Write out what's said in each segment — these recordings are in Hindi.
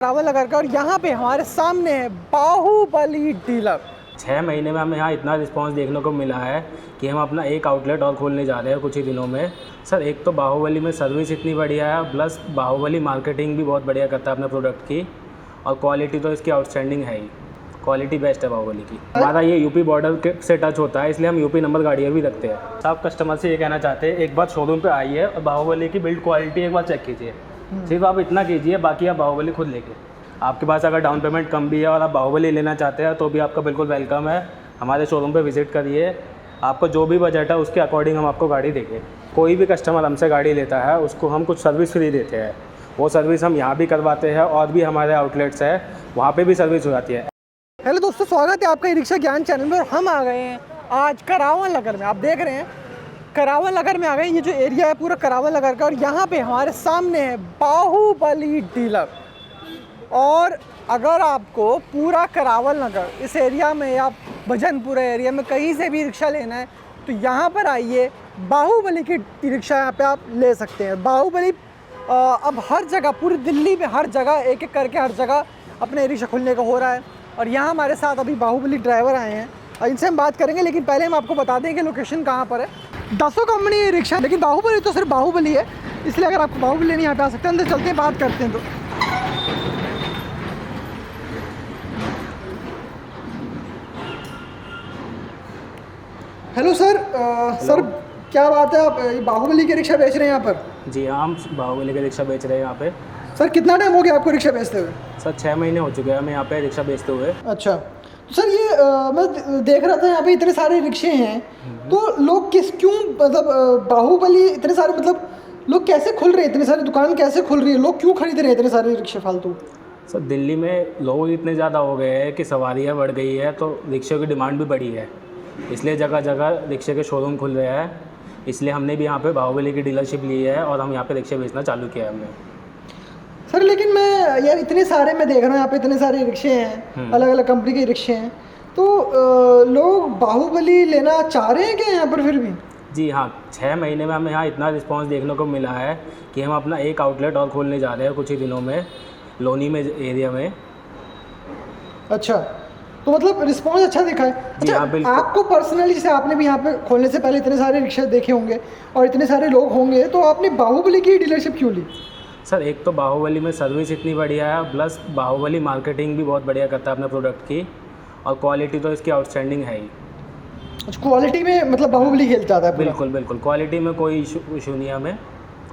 ट्रैवल लगा और यहाँ पे हमारे सामने है बाहुबली डीलर। 6 महीने में हमें यहाँ इतना रिस्पांस देखने को मिला है कि हम अपना एक आउटलेट और खोलने जा रहे हैं कुछ ही दिनों में। सर एक तो बाहुबली में सर्विस इतनी बढ़िया है, प्लस बाहुबली मार्केटिंग भी बहुत बढ़िया करता है अपने प्रोडक्ट की, और क्वालिटी तो इसकी आउटस्टैंडिंग है ही। क्वालिटी बेस्ट है बाहुबली की। हमारा ये यूपी बॉर्डर से टच होता है, इसलिए हम यूपी नंबर गाड़ियाँ भी रखते हैं। सब कस्टमर से ये कहना चाहते हैं एक बार शोरूम पे आइए और बाहुबली की बिल्ड क्वालिटी एक बार चेक कीजिए। सिर्फ आप इतना कीजिए, बाकी आप बाहुबली खुद लेके। आपके पास अगर डाउन पेमेंट कम भी है और आप बाहुबली लेना चाहते हैं तो भी आपका बिल्कुल वेलकम है। हमारे शोरूम पे विज़िट करिए, आपको जो भी बजट है उसके अकॉर्डिंग हम आपको गाड़ी देंगे। कोई भी कस्टमर हमसे गाड़ी लेता है उसको हम कुछ सर्विस फ्री देते हैं। वो सर्विस हम यहाँ भी करवाते हैं और भी हमारे आउटलेट्स हैं वहाँ पे भी सर्विस हो जाती है। हेलो दोस्तों, स्वागत है आपका ई रिक्शा ज्ञान चैनल में। और हम आ गए हैं आज करावल नगर में। आप देख रहे हैं करावल नगर में आ गए। ये जो एरिया है पूरा करावल नगर का, और यहाँ पे हमारे सामने है बाहुबली डीलर। और अगर आपको पूरा करावल नगर इस एरिया में या भजनपुरा एरिया में कहीं से भी रिक्शा लेना है तो यहाँ पर आइए, बाहुबली की रिक्शा यहाँ पे आप ले सकते हैं। बाहुबली अब हर जगह, पूरी दिल्ली में हर जगह एक एक करके हर जगह अपने रिक्शा खुलने का हो रहा है। और यहाँ हमारे साथ अभी बाहुबली ड्राइवर आए हैं और इनसे हम बात करेंगे। लेकिन पहले हम आपको बता दें कि लोकेशन कहाँ पर है। दसों कंपनी रिक्शा, लेकिन बाहुबली तो सिर्फ बाहुबली है, इसलिए अगर आपको बाहुबली लेनी यहाँ पे आ सकते हैं। अंदर चलते हैं, बात करते हैं। तो हेलो सर, सर क्या बात है, आप बाहुबली के रिक्शा बेच रहे हैं यहाँ पर? जी हाँ, हम बाहुबली के रिक्शा बेच रहे हैं यहाँ पे। सर कितना टाइम हो गया आपको रिक्शा बेचते हुए? सर 6 महीने हो चुके हैं हमें यहाँ पे रिक्शा बेचते हुए। अच्छा, तो सर ये मैं देख रहा था यहाँ पे इतने सारे रिक्शे हैं, तो लोग क्यों मतलब बाहुबली इतने सारे, मतलब लोग कैसे खुल रहे हैं, इतने सारी दुकान कैसे खुल रही है, लोग क्यों खरीद रहे हैं इतने सारे रिक्शे फालतू? सर दिल्ली में लोग इतने ज़्यादा हो गए हैं कि सवारियाँ बढ़ गई है, तो रिक्शे की डिमांड भी बढ़ी है, इसलिए जगह जगह रिक्शे के शोरूम खुल रहे हैं। इसलिए हमने भी यहाँ पे बाहुबली की डीलरशिप ली है और हम यहाँ पे रिक्शे बेचना चालू किया है हमने। सर लेकिन मैं यार इतने सारे मैं देख रहा हूँ यहाँ पे इतने सारे रिक्शे हैं, अलग अलग कंपनी के रिक्शे हैं, तो लोग बाहुबली लेना चाह रहे हैं क्या यहाँ पर फिर भी? जी हाँ, 6 महीने में हमें यहाँ इतना रिस्पांस देखने को मिला है कि हम अपना एक आउटलेट और खोलने जा रहे हैं कुछ ही दिनों में, लोनी में एरिया में। अच्छा, तो मतलब रिस्पांस अच्छा दिखा है। अच्छा, हाँ, आपको पर्सनली, जैसे आपने भी यहाँ पे खोलने से पहले इतने सारे रिक्शे देखे होंगे और इतने सारे लोग होंगे, तो आपने बाहुबली की डीलरशिप क्यों ली? सर एक तो बाहुबली में सर्विस इतनी बढ़िया है, प्लस बाहुबली मार्केटिंग भी बहुत बढ़िया करता है अपने प्रोडक्ट की, और क्वालिटी तो इसकी आउटस्टैंडिंग है ही। अच्छा, क्वालिटी में मतलब बाहुबली खेल जाता है? बिल्कुल बिल्कुल, क्वालिटी में कोई इशू नहीं है हमें,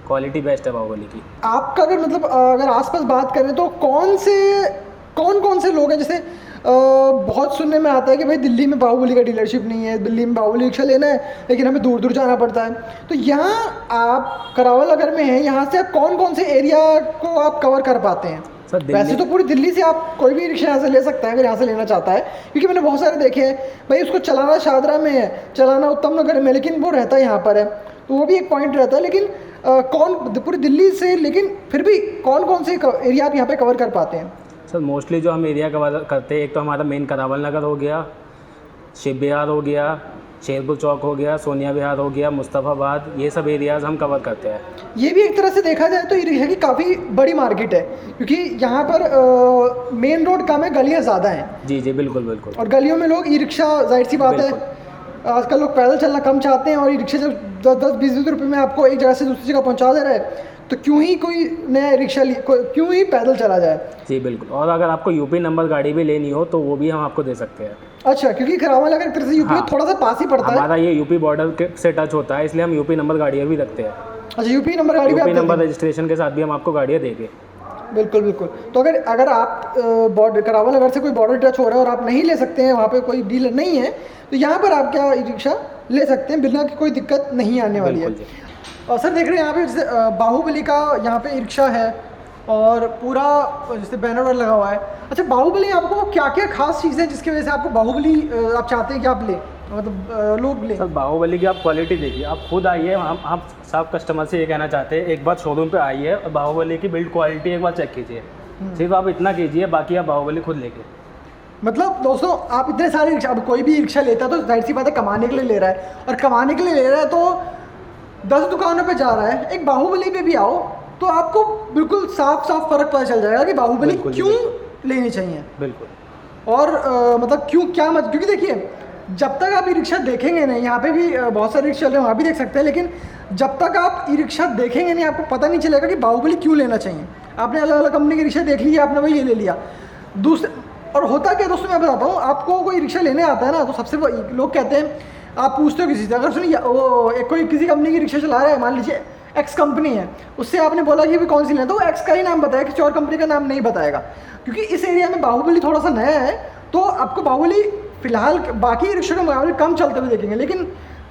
क्वालिटी बेस्ट है बाहुबली की। आपका अगर मतलब अगर आसपास बात करें तो कौन कौन से लोग हैं, जैसे बहुत सुनने में आता है कि भाई दिल्ली में बाहुबली का डीलरशिप नहीं है, दिल्ली में बाहुबली रिक्शा लेना है लेकिन हमें दूर दूर जाना पड़ता है, तो यहाँ आप करावल नगर में हैं, यहाँ से आप कौन कौन से एरिया को आप कवर कर पाते हैं? सर वैसे तो पूरी दिल्ली से आप कोई भी रिक्शा यहाँ से ले सकता है अगर यहाँ से लेना चाहता है, क्योंकि मैंने बहुत सारे देखे हैं भाई, उसको चलाना शाहदरा में है, चलाना उत्तम नगर में, लेकिन वो रहता है यहाँ पर है, तो वो भी एक पॉइंट रहता है। लेकिन पूरी दिल्ली से, लेकिन फिर भी कौन कौन से एरिया आप यहाँ पे कवर कर पाते हैं? सर मोस्टली जो हम एरिया कवर करते हैं, एक तो हमारा मेन करावल नगर हो गया, शिव विहार हो गया, शेरपुर चौक हो गया, सोनिया विहार हो गया, मुस्तफ़ाबाद, ये सब एरियाज़ हम कवर करते हैं। ये भी एक तरह से देखा जाए तो ई रिक्शा की काफ़ी बड़ी मार्केट है, क्योंकि यहाँ पर मेन रोड कम है, गलियाँ ज़्यादा हैं। जी जी बिल्कुल बिल्कुल। और गलियों में लोग ई रिक्शा, जाहिर सी बात है आजकल लोग पैदल चलना कम चाहते हैं, और ई रिक्शा जब 10-20 रुपये में आपको एक जगह से दूसरी जगह पहुँचा दे रहा है, तो क्यों ही कोई नया रिक्शा क्यों ही पैदल चला जाए? जी बिल्कुल। और अगर आपको यूपी नंबर गाड़ी भी लेनी हो तो वो भी हम आपको दे सकते हैं। अच्छा, क्योंकि करावल नगर एक तरह से यूपी में थोड़ा सा पास ही पड़ता है। हमारा ये यूपी बॉर्डर से टच होता है, इसलिए हम यूपी नंबर गाड़ियाँ भी रखते हैं। अच्छा, यूपी नंबर गाड़ी, यूपी नंबर रजिस्ट्रेशन के साथ भी हम आपको गाड़ियाँ देंगे। बिल्कुल बिल्कुल। तो अगर आप करावल नगर से कोई बॉर्डर टच हो रहा है और आप नहीं ले सकते हैं, वहाँ पे कोई डीलर नहीं है, तो यहाँ पर आप क्या ई रिक्शा ले सकते हैं, बिना कोई दिक्कत नहीं आने वाली है। और सर देख रहे हैं यहाँ पे जैसे बाहुबली का यहाँ पे ई रिक्शा है और पूरा जैसे बैनर लगा हुआ है। अच्छा, बाहुबली आपको क्या क्या खास चीज़ें हैं जिसकी वजह से आपको बाहुबली आप चाहते हैं कि आप लें, मतलब लोग लें? सर बाहुबली की आप क्वालिटी देखिए, आप खुद आइए, हम सब कस्टमर से ये कहना चाहते हैं एक बार शोरूम पे आइए और बाहुबली की बिल्ड क्वालिटी एक बार चेक कीजिए। सिर्फ आप इतना कीजिए, बाकी आप बाहुबली खुद लेके। मतलब दोस्तों, आप इतने सारे रिक्शा, अब कोई भी रिक्शा लेता है तो जाहिर सी बात है कमाने के लिए ले रहा है, और कमाने के लिए ले रहा है तो 10 दुकानों पे जा रहा है, एक बाहुबली पे भी आओ, तो आपको बिल्कुल साफ साफ फर्क पता चल जाएगा कि बाहुबली बिल्कुल जी, क्यों लेनी चाहिए बिल्कुल। और मतलब क्यों क्या मत, क्योंकि देखिए जब तक आप ई रिक्शा देखेंगे नहीं, यहाँ पे भी बहुत सारे रिक्शा चल रहे हैं, वहाँ भी देख सकते हैं, लेकिन जब तक आप ई रिक्शा देखेंगे नहीं आपको पता नहीं चलेगा कि बाहुबली क्यों लेना चाहिए। आपने अलग अलग कंपनी की रिक्शा देख लिया, आपने वही ये ले लिया। दूसरे और होता क्या दोस्तों, मैं बताता हूँ आपको, कोई रिक्शा लेने आता है ना तो सबसे लोग कहते हैं, आप पूछते हो किसी से, अगर सुनिए वो कोई किसी कंपनी की रिक्शा चला रहा है, मान लीजिए एक्स कंपनी है, उससे आपने बोला कि भी कौन सी लेना, तो वो एक्स का ही नाम बताया, किसी और कंपनी का नाम नहीं बताएगा, क्योंकि इस एरिया में बाहुबली थोड़ा सा नया है, तो आपको बाहुबली फिलहाल बाकी रिक्शा के मुकाबले कम चलते हुए देखेंगे, लेकिन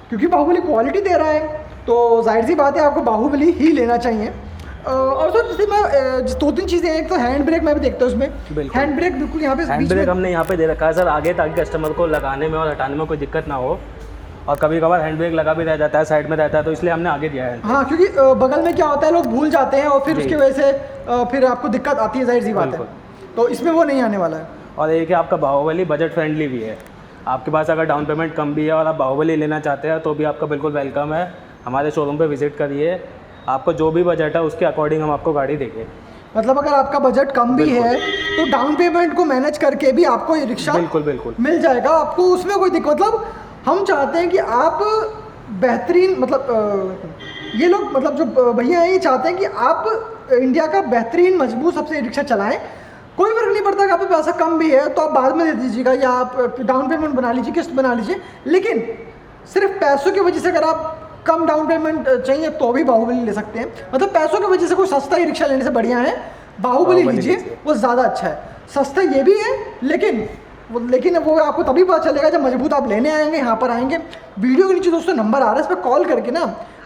क्योंकि बाहुबली क्वालिटी दे रहा है तो जाहिर सी बात है आपको बाहुबली ही लेना चाहिए। और सर जैसे मैं 2-3 चीज़ें हैं, एक तो हैंड ब्रेक मैं भी देखता हूँ उसमें, हैंड ब्रेक बिल्कुल यहाँ पे हैंड ब्रेक हमने यहाँ पे दे रखा है सर आगे, ताकि कस्टमर को लगाने में और हटाने में कोई दिक्कत ना हो, और कभी कभार हैंड ब्रेक लगा भी रह जाता है, साइड में रहता है, तो इसलिए हमने आगे दिया है। हाँ, क्योंकि बगल में क्या होता है, लोग भूल जाते हैं और फिर उसकी वजह से फिर आपको दिक्कत आती है, जाहिर सी बात है, तो इसमें वो नहीं आने वाला है। और एक है आपका बाहुबली बजट फ्रेंडली भी है, आपके पास अगर डाउन पेमेंट कम भी है और आप बाहुबली लेना चाहते हैं तो भी आपका बिल्कुल वेलकम है, हमारे शोरूम पे विजिट करिए, आपको जो भी बजट है उसके अकॉर्डिंग हम आपको गाड़ी देंगे। मतलब अगर आपका बजट कम भी है तो डाउन पेमेंट को मैनेज करके भी आपको ये रिक्शा बिल्कुल मिल जाएगा, आपको उसमें कोई दिक्कत, मतलब हम चाहते हैं कि आप बेहतरीन, मतलब ये लोग, मतलब जो भैया हैं ये चाहते हैं कि आप इंडिया का बेहतरीन मजबूत सबसे रिक्शा चलाएं, कोई फर्क नहीं पड़ता कि आपके पैसा कम भी है तो आप बाद में दे दीजिएगा, या आप डाउन पेमेंट बना लीजिए, किस्त बना लीजिए, लेकिन सिर्फ पैसों की वजह से अगर आप कम डाउन पेमेंट चाहिए तो भी बाहुबली ले सकते हैं। मतलब पैसों की वजह से कोई सस्ता ही रिक्शा लेने से बढ़िया है बाहुबली लीजिए, वो ज़्यादा अच्छा है। सस्ता ये भी है, लेकिन वो आपको तभी पता चलेगा जब मजबूत आप लेने आएंगे, यहाँ पर आएंगे। वीडियो के नीचे दोस्तों नंबर आ रहा है, इस पर कॉल करके ना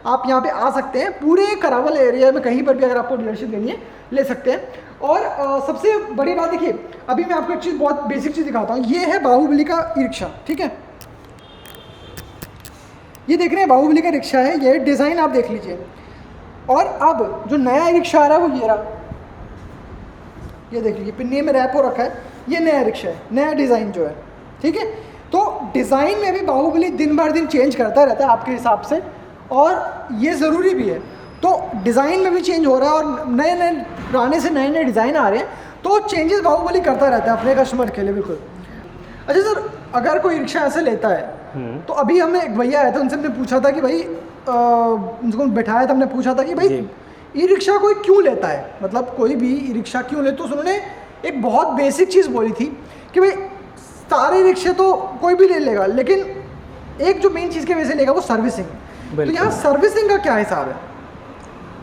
आप यहाँ पे आ सकते हैं, पूरे करावल एरिया में कहीं पर भी अगर आपको डीलरशिप लेनी है ले सकते हैं। और सबसे बड़ी बात देखिए, अभी मैं आपको एक चीज़, बहुत बेसिक चीज़ दिखाता हूँ, ये है बाहुबली का ई रिक्शा, ठीक है, ये देख रहे हैं बाहुबली का रिक्शा है, ये डिज़ाइन आप देख लीजिए। और अब जो नया ई रिक्शा आ रहा है वो ये रहा, ये देख लीजिए पिन्नी में रैप हो रखा है, ये नया रिक्शा है, नया डिज़ाइन जो है, ठीक है। तो डिज़ाइन में भी बाहुबली दिन भर दिन चेंज करता रहता है आपके हिसाब से, और ये ज़रूरी भी है, तो डिज़ाइन में भी चेंज हो रहा है और नए नए पुराने से नए नए डिज़ाइन आ रहे हैं, तो चेंजेस बाहुबली करता रहता है अपने कस्टमर के लिए, बिल्कुल। अच्छा सर, अगर कोई रिक्शा ऐसे लेता है तो अभी हमें एक भैया आए थे, उनसे हमने पूछा था कि भाई, उनको बैठाया था, हमने पूछा था कि भाई ई रिक्शा कोई क्यों लेता है, मतलब कोई भी ई रिक्शा क्यों लेते, तो उन्होंने एक बहुत बेसिक चीज़ बोली थी कि भाई सारे रिक्शे तो कोई भी ले लेगा, लेकिन एक जो मेन चीज़ की वजह से लेगा वो सर्विसिंग। तो यहाँ सर्विसिंग का क्या हिसाब है?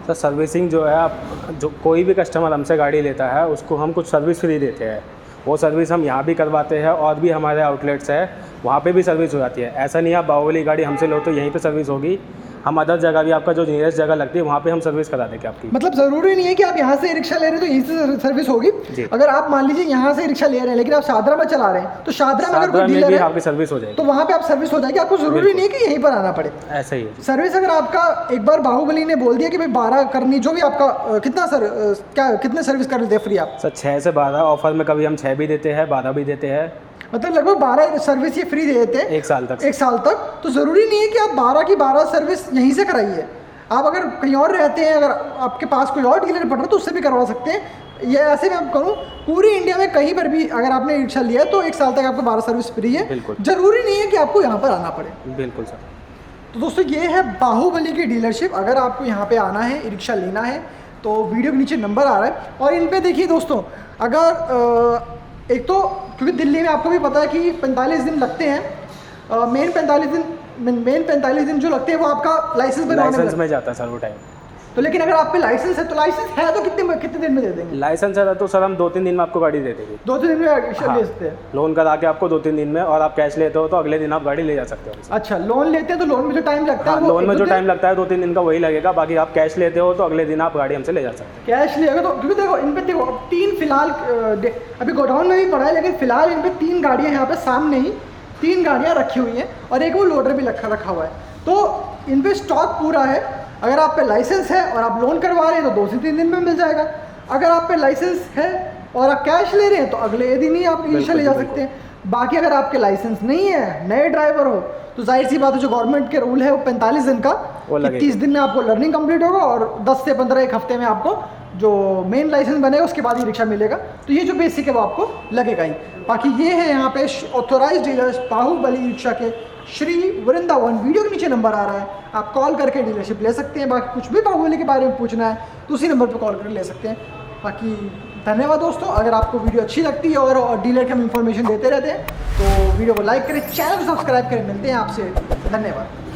सर सर्विसिंग जो है, आप जो कोई भी कस्टमर हमसे गाड़ी लेता है उसको हम कुछ सर्विस फ्री देते हैं, वो सर्विस हम यहाँ भी करवाते हैं और भी हमारे आउटलेट्स है वहाँ पे भी सर्विस हो जाती है। ऐसा नहीं है आप बाहुबली गाड़ी हमसे लो तो यहीं पे सर्विस होगी, हम अदर जगह भी आपका जो नियरेस्ट जगह लगती है वहाँ पे हम सर्विस करा देंगे आपकी। मतलब ज़रूरी नहीं है कि आप यहाँ से रिक्शा ले रहे हैं तो यहीं से सर्विस होगी, अगर आप मान लीजिए यहाँ से रिक्शा ले रहे हैं लेकिन आप शादरा में चला रहे हैं तो शादरा में अगर कोई डीलर है आपकी सर्विस हो जाएगी, तो वहाँ पे आप सर्विस हो जाएगी, आपको ज़रूरी नहीं है कि यहीं पर आना पड़े। ऐसा ही है सर्विस। अगर आपका एक बार बाहुबली ने बोल दिया कि भाई 12 करनी, जो भी आपका कितना सर, क्या कितने सर्विस कर देते हैं फ्री आप? सर 6 से 12 ऑफर में, कभी हम 6 भी देते हैं 12 भी देते हैं, मतलब लगभग 12 सर्विस ये फ्री दे देते हैं 1 साल तक। 1 साल तक। तो ज़रूरी नहीं है कि आप 12 की 12 सर्विस यहीं से कराइए, आप अगर कहीं और रहते हैं, अगर आपके पास कोई और डीलर पड़ रहा है तो उससे भी करवा सकते हैं। ये ऐसे मैं करूँ पूरी इंडिया में कहीं पर भी अगर आपने रिक्शा लिया तो 1 साल तक आपको 12 सर्विस फ्री है, ज़रूरी नहीं है कि आपको यहाँ पर आना पड़े। बिल्कुल सर। तो दोस्तों ये है बाहुबली की डीलरशिप, अगर आपको यहाँ पे आना है, ई रिक्शा लेना है तो वीडियो के नीचे नंबर आ रहा है। और इन पे देखिए दोस्तों, अगर एक तो क्योंकि दिल्ली में आपको भी पता है कि 45 दिन लगते हैं, मेन 45 दिन जो लगते हैं वो आपका लाइसेंस बनवाने में जाता है सर वो टाइम। तो लेकिन अगर आप पे लाइसेंस है तो कितने दिन में दे देंगे? लाइसेंस है तो सर हम 2-3 दिन में आपको गाड़ी दे देंगे। 2-3 दिन में रिक्शा ले सकते हैं? लोन करा के आपको 2-3 दिन में, और आप कैश लेते हो तो अगले दिन आप गाड़ी ले जा सकते हो। अच्छा, लोन लेते हैं तो लोन में जो टाइम लगता है, लोन में जो टाइम लगता है 2-3 दिन का वही लगेगा, बाकी आप कैश लेते हो तो अगले दिन आप गाड़ी हमसे ले जा सकते हैं। कैश लेगा तो, क्योंकि देखो इन पे देखो 3 फिलहाल अभी गोडाउन में भी पड़ा है, लेकिन फिलहाल इन पे 3 गाड़ियाँ यहाँ पे सामने ही 3 गाड़ियाँ रखी हुई हैं और एक वो लोडर भी रखा हुआ है, तो इन पे स्टॉक पूरा है। अगर आप पे लाइसेंस है और आप लोन करवा रहे हैं तो 2 से 3 दिन में मिल जाएगा। अगर आप पे लाइसेंस है और आप कैश ले रहे हैं तो अगले दिन ही आप रिक्शा ले जा सकते हैं। बाकी अगर आपके लाइसेंस नहीं है, नए ड्राइवर हो, तो जाहिर सी बात है जो गवर्नमेंट के रूल है वो 45 दिन का, वो कि 30 दिन में आपको लर्निंग कंप्लीट होगा और 10 से 15 एक हफ्ते में आपको जो मेन लाइसेंस बनेगा उसके बाद ही रिक्शा मिलेगा। तो ये जो बेसिक है वो आपको लगेगा ही। बाकी ये है यहाँ पे ऑथोराइज डीलर्स बाहुबली रिक्शा के श्री वृंदावन, वीडियो के नीचे नंबर आ रहा है, आप कॉल करके डीलरशिप ले सकते हैं। बाकी कुछ भी बाहुबली के बारे में पूछना है तो उसी नंबर पर कॉल करके ले सकते हैं। बाकी धन्यवाद दोस्तों, अगर आपको वीडियो अच्छी लगती है और डीलर के हम इंफॉर्मेशन देते रहते हैं तो वीडियो को लाइक करें, चैनल को सब्सक्राइब करें। मिलते हैं आपसे, धन्यवाद।